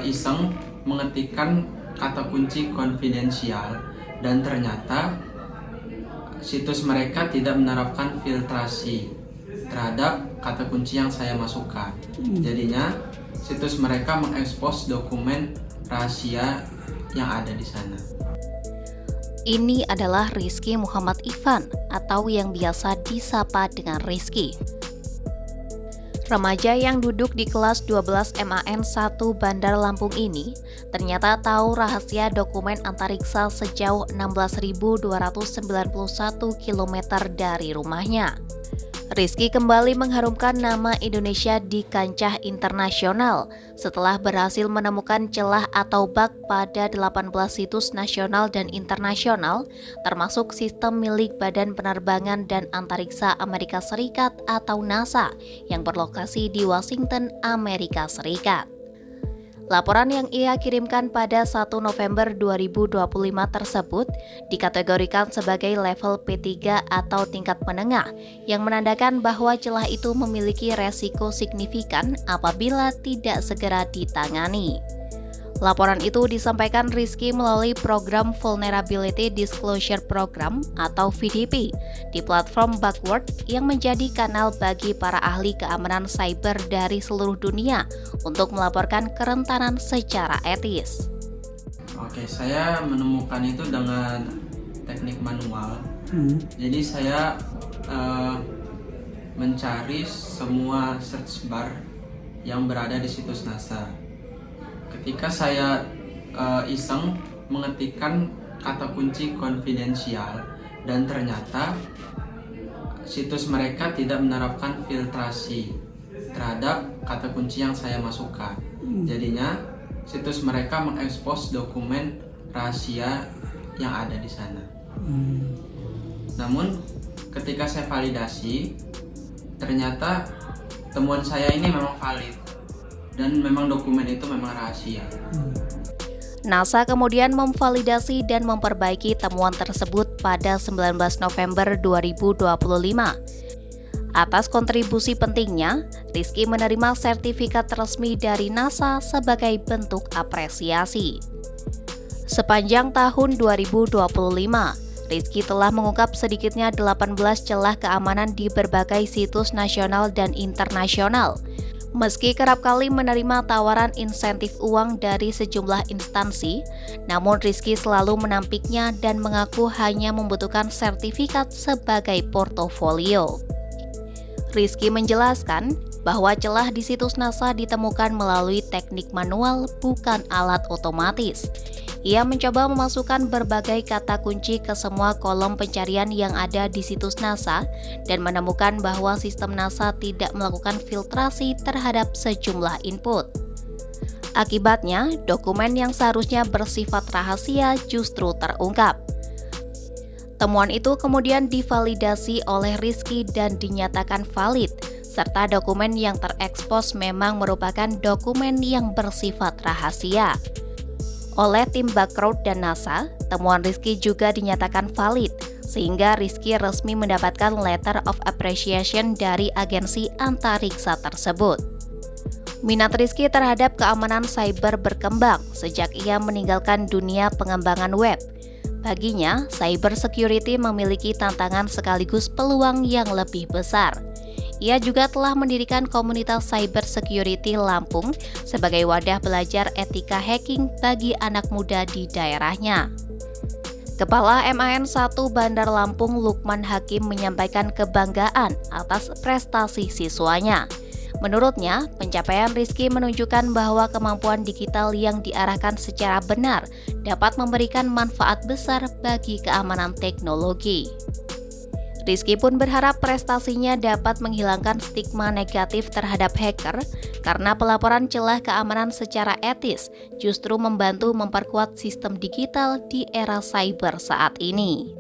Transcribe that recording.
iseng mengetikkan kata kunci konfidensial dan ternyata situs mereka tidak menerapkan filtrasi terhadap kata kunci yang saya masukkan. Jadinya situs mereka mengekspos dokumen rahasia yang ada di sana. Ini adalah Rizky Muhammad Ivan atau yang biasa disapa dengan Rizky. Remaja yang duduk di kelas 12 MAN 1 Bandar Lampung ini ternyata tahu rahasia dokumen antariksa sejauh 16.291 km dari rumahnya. Rizky kembali mengharumkan nama Indonesia di kancah internasional setelah berhasil menemukan celah atau bug pada 18 situs nasional dan internasional, termasuk sistem milik Badan Penerbangan dan Antariksa Amerika Serikat atau NASA yang berlokasi di Washington, Amerika Serikat. Laporan yang ia kirimkan pada 1 November 2025 tersebut dikategorikan sebagai level P3 atau tingkat menengah yang menandakan bahwa celah itu memiliki resiko signifikan apabila tidak segera ditangani. Laporan itu disampaikan Rizky melalui program Vulnerability Disclosure Program atau VDP di platform Bugword yang menjadi kanal bagi para ahli keamanan cyber dari seluruh dunia untuk melaporkan kerentanan secara etis. Oke, saya menemukan itu dengan teknik manual. Jadi saya mencari semua search bar yang berada di situs NASA. Ketika saya iseng mengetikkan kata kunci konfidensial dan ternyata situs mereka tidak menerapkan filtrasi terhadap kata kunci yang saya masukkan. Jadinya situs mereka mengekspos dokumen rahasia yang ada di sana. Namun ketika saya validasi, ternyata temuan saya ini memang valid dan memang dokumen itu memang rahasia. NASA kemudian memvalidasi dan memperbaiki temuan tersebut pada 19 November 2025. Atas kontribusi pentingnya, Rizky menerima sertifikat resmi dari NASA sebagai bentuk apresiasi. Sepanjang tahun 2025, Rizky telah mengungkap sedikitnya 18 celah keamanan di berbagai situs nasional dan internasional. Meski kerap kali menerima tawaran insentif uang dari sejumlah instansi, namun Rizky selalu menampiknya dan mengaku hanya membutuhkan sertifikat sebagai portofolio. Rizky menjelaskan bahwa celah di situs NASA ditemukan melalui teknik manual, bukan alat otomatis. Ia mencoba memasukkan berbagai kata kunci ke semua kolom pencarian yang ada di situs NASA dan menemukan bahwa sistem NASA tidak melakukan filtrasi terhadap sejumlah input. Akibatnya, dokumen yang seharusnya bersifat rahasia justru terungkap. Temuan itu kemudian divalidasi oleh Rizky dan dinyatakan valid, serta dokumen yang terekspos memang merupakan dokumen yang bersifat rahasia. Oleh tim Bugword dan NASA, temuan Rizky juga dinyatakan valid, sehingga Rizky resmi mendapatkan Letter of Appreciation dari agensi antariksa tersebut. Minat Rizky terhadap keamanan cyber berkembang sejak ia meninggalkan dunia pengembangan web. Baginya, cyber security memiliki tantangan sekaligus peluang yang lebih besar. Ia juga telah mendirikan komunitas cyber security Lampung sebagai wadah belajar etika hacking bagi anak muda di daerahnya. Kepala MAN 1 Bandar Lampung Lukman Hakim menyampaikan kebanggaan atas prestasi siswanya. Menurutnya, pencapaian Rizky menunjukkan bahwa kemampuan digital yang diarahkan secara benar dapat memberikan manfaat besar bagi keamanan teknologi. Rizky pun berharap prestasinya dapat menghilangkan stigma negatif terhadap hacker karena pelaporan celah keamanan secara etis justru membantu memperkuat sistem digital di era cyber saat ini.